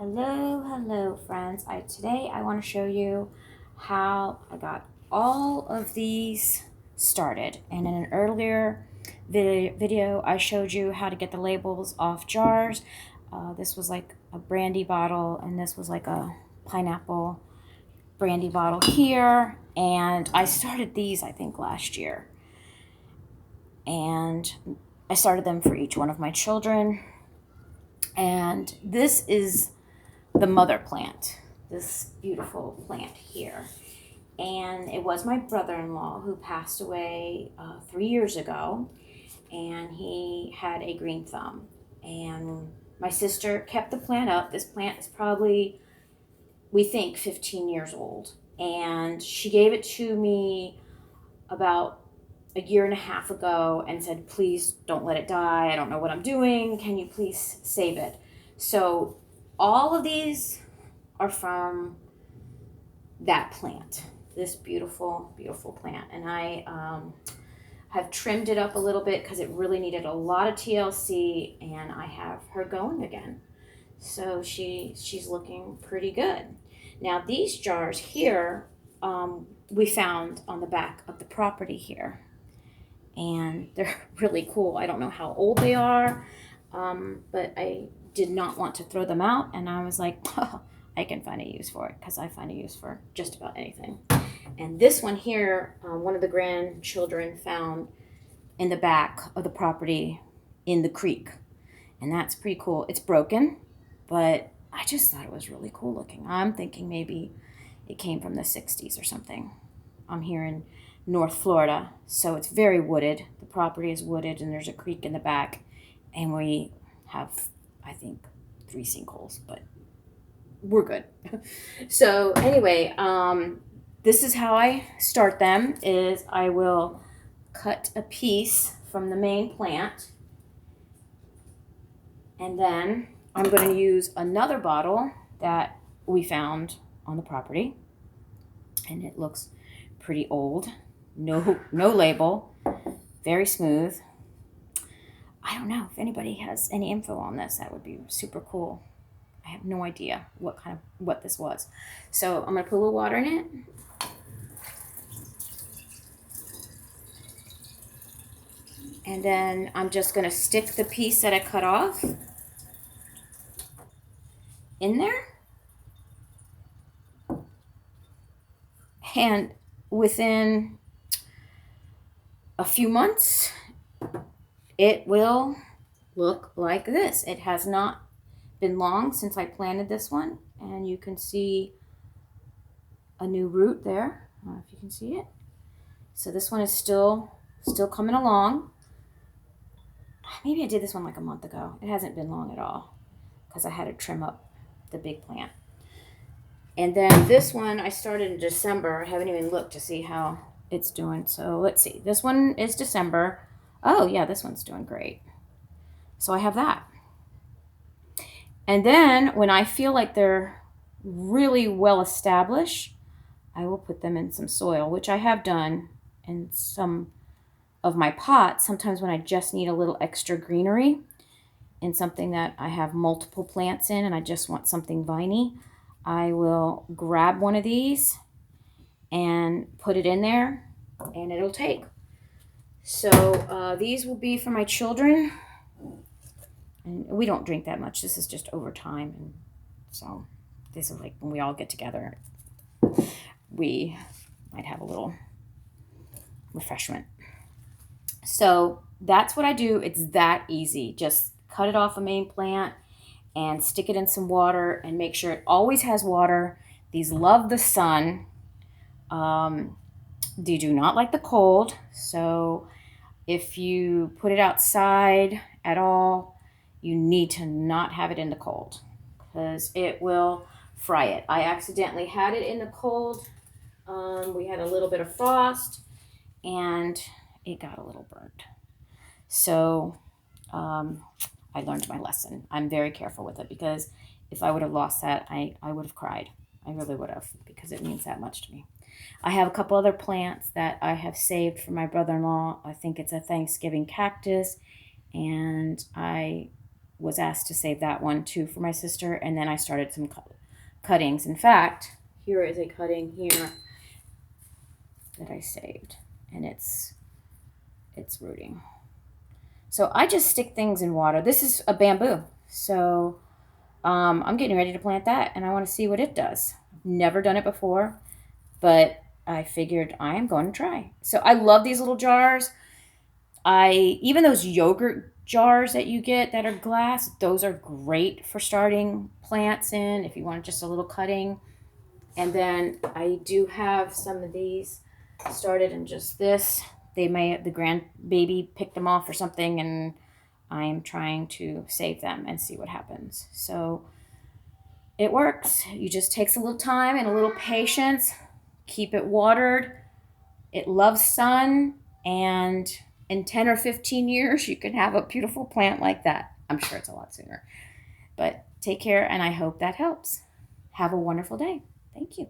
Hello friends. Today I want to show you how I got all of these started. And in an earlier video I showed you how to get the labels off jars. This was like a brandy bottle, and this was like a pineapple brandy bottle here. And I started these, I think, last year. And I started them for each one of my children. And this is the mother plant, this beautiful plant here. And it was my brother-in-law who passed away 3 years ago, and he had a green thumb. And my sister kept the plant up. This plant is probably, we think, 15 years old. And she gave it to me about a year and a half ago and said, please don't let it die. I don't know what I'm doing. Can you please save it? So all of these are from that plant, this beautiful, beautiful plant. And I have trimmed it up a little bit because it really needed a lot of TLC, and I have her going again. So she's looking pretty good. Now these jars here, we found on the back of the property here, and they're really cool. I don't know how old they are, but I did not want to throw them out, and I was like, oh, I can find a use for it, because I find a use for just about anything. And this one here, one of the grandchildren found in the back of the property in the creek, and that's pretty cool. It's broken, but I just thought it was really cool looking. I'm thinking maybe it came from the 60s or something. I'm here in North Florida, so it's very wooded. The property is wooded, and there's a creek in the back, and we have, I think, 3 sinkholes, but we're good. So anyway, this is how I start them. Is I will cut a piece from the main plant, and then I'm going to use another bottle that we found on the property, and it looks pretty old. No label, very smooth. I don't know if anybody has any info on this. That would be super cool. I have no idea what this was. So I'm gonna put a little water in it. And then I'm just gonna stick the piece that I cut off in there. And within a few months, it will look like this. It has not been long since I planted this one, and you can see a new root there. I don't know if you can see it. So this one is still coming along. Maybe I did this one like a month ago. It hasn't been long at all, because I had to trim up the big plant. And then this one I started in December. I haven't even looked to see how it's doing. So let's see. This one is December. Oh yeah, this one's doing great. So I have that. And then when I feel like they're really well established, I will put them in some soil, which I have done in some of my pots. Sometimes when I just need a little extra greenery in something that I have multiple plants in and I just want something viney, I will grab one of these and put it in there, and it'll take. So these will be for my children. And we don't drink that much. This is just over time. And so this is like when we all get together, we might have a little refreshment. So that's what I do. It's that easy. Just cut it off a main plant and stick it in some water and make sure it always has water. These love the sun. They do not like the cold. So if you put it outside at all, you need to not have it in the cold, because it will fry it. I accidentally had it in the cold. We had a little bit of frost, and it got a little burnt. So I learned my lesson. I'm very careful with it, because if I would have lost that, I would have cried. I really would have, because it means that much to me. I have a couple other plants that I have saved for my brother-in-law. I think it's a Thanksgiving cactus, and I was asked to save that one too for my sister. And then I started some cuttings. In fact, here is a cutting here that I saved, and it's rooting. So I just stick things in water. This is a bamboo. So I'm getting ready to plant that, and I want to see what it does. Never done it before, but I figured I am going to try. So I love these little jars. Even those yogurt jars that you get that are glass, those are great for starting plants in if you want just a little cutting. And then I do have some of these started in just this. The grandbaby picked them off or something, and I am trying to save them and see what happens. So it works. It just takes a little time and a little patience. Keep it watered. It loves sun, and in 10 or 15 years, you can have a beautiful plant like that. I'm sure it's a lot sooner. But take care, and I hope that helps. Have a wonderful day. Thank you.